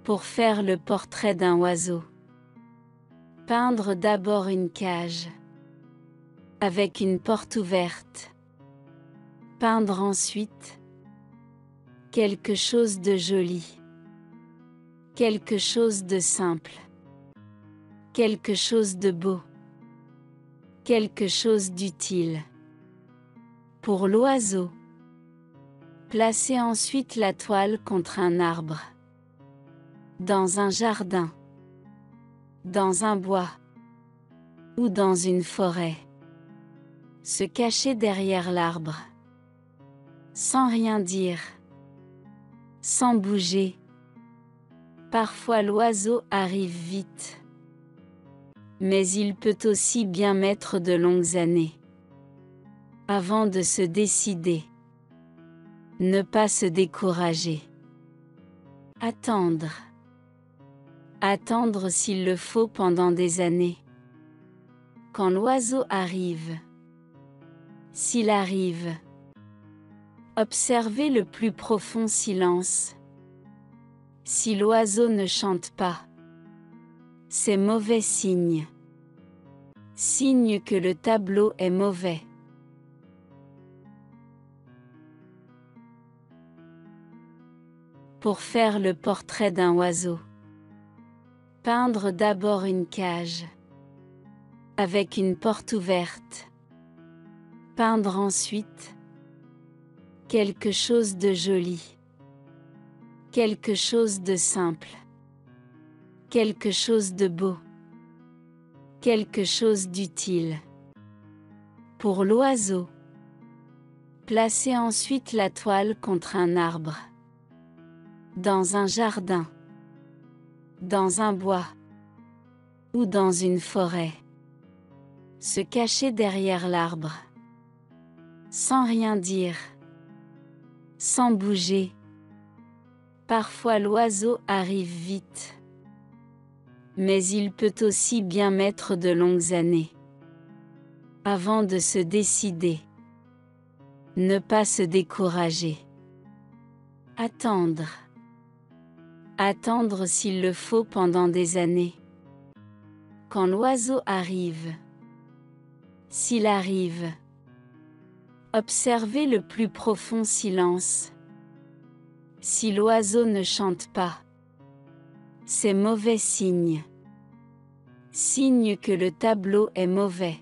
Pour faire le portrait d'un oiseau. Peindre d'abord une cage. Avec une porte ouverte. Peindre ensuite. Quelque chose de joli. Quelque chose de simple. Quelque chose de beau. Quelque chose d'utile. Pour l'oiseau. Placez ensuite la toile contre un arbre. Dans un jardin. Dans un bois. Ou dans une forêt. Se cacher derrière l'arbre. Sans rien dire. Sans bouger. Parfois l'oiseau arrive vite. Mais il peut aussi bien mettre de longues années. Avant de se décider. Ne pas se décourager. Attendre. Attendre s'il le faut pendant des années. Quand l'oiseau arrive. S'il arrive. Observez le plus profond silence. Si l'oiseau ne chante pas. C'est mauvais signe. Signe que le tableau est mauvais. Pour faire le portrait d'un oiseau. Peindre d'abord une cage. Avec une porte ouverte. Peindre ensuite. Quelque chose de joli. Quelque chose de simple. Quelque chose de beau. Quelque chose d'utile. Pour l'oiseau. Placez ensuite la toile contre un arbre. Dans un jardin. Dans un bois. Ou dans une forêt. Se cacher derrière l'arbre. Sans rien dire. Sans bouger. Parfois l'oiseau arrive vite. Mais il peut aussi bien mettre de longues années. Avant de se décider. Ne pas se décourager. Attendre. Attendre s'il le faut pendant des années. Quand l'oiseau arrive. S'il arrive. Observez le plus profond silence. Si l'oiseau ne chante pas. C'est mauvais signe. Signe que le tableau est mauvais.